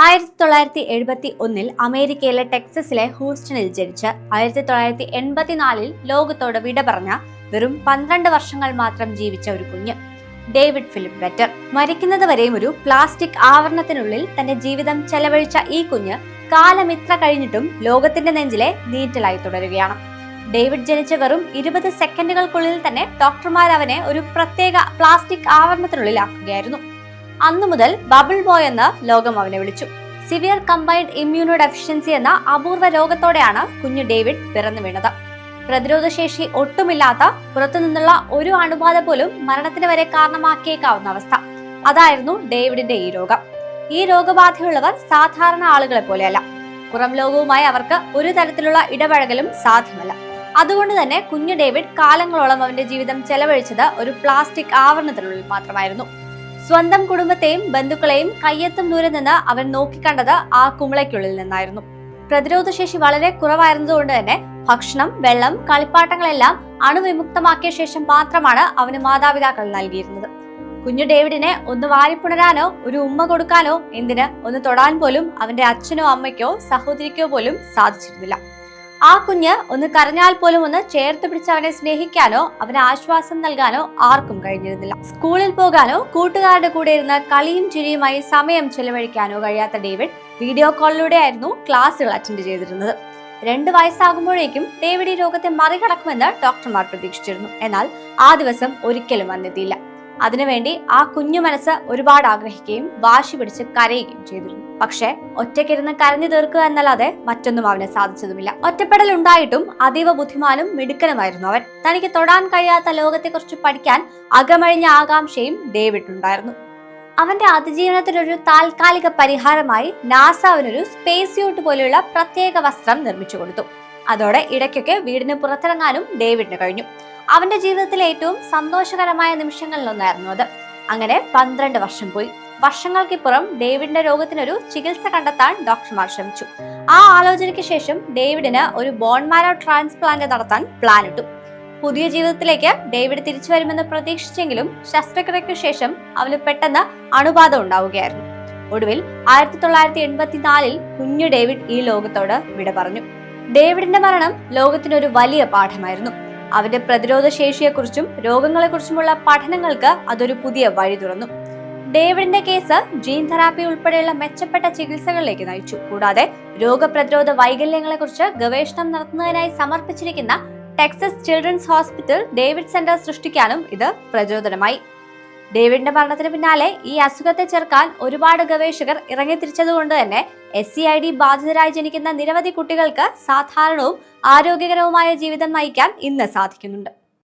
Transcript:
1971 അമേരിക്കയിലെ ടെക്സസിലെ ഹൂസ്റ്റണിൽ ജനിച്ച് 1984 ലോകത്തോട് വിട പറഞ്ഞ വെറും 12 വർഷങ്ങൾ മാത്രം ജീവിച്ച ഒരു കുഞ്ഞ് ഡേവിഡ് ഫിലിപ്പ് വെറ്റർ. മരിക്കുന്നത് വരെയും ഒരു പ്ലാസ്റ്റിക് ആവരണത്തിനുള്ളിൽ തന്റെ ജീവിതം ചെലവഴിച്ച ഈ കുഞ്ഞ് കാലം ഇത്ര കഴിഞ്ഞിട്ടും ലോകത്തിന്റെ നെഞ്ചിലെ നീറ്റലായി തുടരുകയാണ്. ഡേവിഡ് ജനിച്ച വെറും 20 സെക്കൻഡുകൾക്കുള്ളിൽ തന്നെ ഡോക്ടർമാർ അവനെ ഒരു പ്രത്യേക പ്ലാസ്റ്റിക് ആവരണത്തിനുള്ളിലാക്കുകയായിരുന്നു. അന്നു മുതൽ ബബിൾ ബോയ് എന്ന് ലോകം അവനെ വിളിച്ചു. സിവിയർ കമ്പൈൻഡ് ഇമ്മ്യൂണോ ഡെഫിഷ്യൻസി എന്ന അപൂർവ രോഗത്തോടെയാണ് കുഞ്ഞു ഡേവിഡ് പിറന്നു വീണത്. പ്രതിരോധശേഷി ഒട്ടുമില്ലാത്ത പുറത്തുനിന്നുള്ള ഒരു അണുബാധ പോലും മരണത്തിന് വരെ കാരണമാക്കിയേക്കാവുന്ന അവസ്ഥ. അതായിരുന്നു ഡേവിഡിന്റെ ഈ രോഗം. ഈ രോഗബാധയുള്ളവർ സാധാരണ ആളുകളെ പോലെയല്ല. പുറം ലോകവുമായി അവർക്ക് ഒരു തരത്തിലുള്ള ഇടപഴകലും സാധ്യമല്ല. അതുകൊണ്ട് തന്നെ കുഞ്ഞു ഡേവിഡ് കാലങ്ങളോളം അവന്റെ ജീവിതം ചെലവഴിച്ചത് ഒരു പ്ലാസ്റ്റിക് ആവരണത്തിനുള്ളിൽ മാത്രമായിരുന്നു. സ്വന്തം കുടുംബത്തെയും ബന്ധുക്കളെയും കയ്യെത്തും ദൂരെ നിന്ന് അവൻ നോക്കിക്കണ്ടത് ആ കുമിളയ്ക്കുള്ളിൽ നിന്നായിരുന്നു. പ്രതിരോധശേഷി വളരെ കുറവായിരുന്നതുകൊണ്ട് തന്നെ ഭക്ഷണം, വെള്ളം, കളിപ്പാട്ടങ്ങളെല്ലാം അണുവിമുക്തമാക്കിയ ശേഷം മാത്രമാണ് അവന് മാതാപിതാക്കൾ നൽകിയിരുന്നത്. കുഞ്ഞു ഡേവിഡിനെ ഒന്ന് വാരിപ്പുണരാനോ ഒരു ഉമ്മ കൊടുക്കാനോ, എന്തിന് ഒന്ന് തൊടാൻ പോലും അവന്റെ അച്ഛനോ അമ്മയ്ക്കോ സഹോദരിക്കോ പോലും സാധിച്ചിരുന്നില്ല. ആ കുഞ്ഞ് ഒന്ന് കരഞ്ഞാൽ പോലും ഒന്ന് ചേർത്ത് പിടിച്ച് അവനെ സ്നേഹിക്കാനോ അവന് ആശ്വാസം നൽകാനോ ആർക്കും കഴിഞ്ഞിരുന്നില്ല. സ്കൂളിൽ പോകാനോ കൂട്ടുകാരുടെ കൂടെ ഇരുന്ന് കളിയും ചിരിയുമായി സമയം ചെലവഴിക്കാനോ കഴിയാത്ത ഡേവിഡ് വീഡിയോ കോളിലൂടെ ആയിരുന്നു ക്ലാസ്സുകൾ അറ്റൻഡ് ചെയ്തിരുന്നത്. 2 വയസ്സാകുമ്പോഴേക്കും ഡേവിഡ് ഈ രോഗത്തെ മറികടക്കുമെന്ന് ഡോക്ടർമാർ പ്രതീക്ഷിച്ചിരുന്നു. എന്നാൽ ആ ദിവസം ഒരിക്കലും വന്നെത്തിയില്ല. അതിനുവേണ്ടി ആ കുഞ്ഞു മനസ്സ് ഒരുപാട് ആഗ്രഹിക്കുകയും വാശി പിടിച്ച് കരയുകയും ചെയ്തിരുന്നു. പക്ഷെ ഒറ്റയ്ക്കിരുന്ന് കരഞ്ഞു തീർക്കുക എന്നല്ലാതെ മറ്റൊന്നും അവന് സാധിച്ചതുമില്ല. ഒറ്റപ്പെടൽ ഉണ്ടായിട്ടും അതീവ ബുദ്ധിമാനും മിടുക്കനുമായിരുന്നു അവൻ. തനിക്ക് തൊടാൻ കഴിയാത്ത ലോകത്തെക്കുറിച്ച് പഠിക്കാൻ അകമഴിഞ്ഞ ആകാംക്ഷയും ഡേവിഡിനുണ്ടായിരുന്നു. അവന്റെ അതിജീവനത്തിനൊരു താൽക്കാലിക പരിഹാരമായി നാസ അവനൊരു സ്പേസ് സ്യൂട്ട് പോലെയുള്ള പ്രത്യേക വസ്ത്രം നിർമ്മിച്ചു കൊടുത്തു. അതോടെ ഇടയ്ക്കൊക്കെ വീടിന് പുറത്തിറങ്ങാനും ഡേവിഡിന് കഴിഞ്ഞു. അവന്റെ ജീവിതത്തിലെ ഏറ്റവും സന്തോഷകരമായ നിമിഷങ്ങളിലൊന്നായിരുന്നു അത്. അങ്ങനെ 12 വർഷം പോയി. വർഷങ്ങൾക്കിപ്പുറം ഡേവിഡിന്റെ രോഗത്തിനൊരു ചികിത്സ കണ്ടെത്താൻ ഡോക്ടർമാർ ശ്രമിച്ചു. ആ ആലോചനയ്ക്ക് ശേഷം ഡേവിഡിന് ഒരു ബോൺ മാരോ ട്രാൻസ്പ്ലാന്റ് നടത്താൻ പ്ലാൻ ഇട്ടു. പുതിയ ജീവിതത്തിലേക്ക് ഡേവിഡ് തിരിച്ചു വരുമെന്ന് പ്രതീക്ഷിച്ചെങ്കിലും ശസ്ത്രക്രിയയ്ക്ക് ശേഷം അവന് പെട്ടെന്ന് അണുബാധ ഉണ്ടാവുകയായിരുന്നു. ഒടുവിൽ 1984 കുഞ്ഞു ഡേവിഡ് ഈ ലോകത്തോട് വിട പറഞ്ഞു. ഡേവിഡിന്റെ മരണം ലോകത്തിനൊരു വലിയ പാഠമായിരുന്നു. അവന്റെ പ്രതിരോധ ശേഷിയെക്കുറിച്ചും രോഗങ്ങളെക്കുറിച്ചുമുള്ള പഠനങ്ങൾക്ക് അതൊരു പുതിയ വഴി തുറന്നു. ഡേവിഡിന്റെ കേസ് ജീൻ തെറാപ്പി ഉൾപ്പെടെയുള്ള മെച്ചപ്പെട്ട ചികിത്സകളിലേക്ക് നയിച്ചു. കൂടാതെ രോഗപ്രതിരോധ വൈകല്യങ്ങളെക്കുറിച്ച് ഗവേഷണം നടത്തുന്നതിനായി സമർപ്പിച്ചിരിക്കുന്ന Texas children's hospital David centre സൃഷ്ടിക്കാനും ഇത് പ്രചോദനമായി. ഡേവിഡിന്റെ മരണത്തിന് പിന്നാലെ ഈ അസുഖത്തെ ചെറുക്കാൻ ഒരുപാട് ഗവേഷകർ ഇറങ്ങിത്തിരിച്ചതുകൊണ്ട് തന്നെ SCID ബാധിതരായി ജനിക്കുന്ന നിരവധി കുട്ടികൾക്ക് സാധാരണവും ആരോഗ്യകരവുമായ ജീവിതം നയിക്കാൻ ഇന്ന് സാധിക്കുന്നുണ്ട്.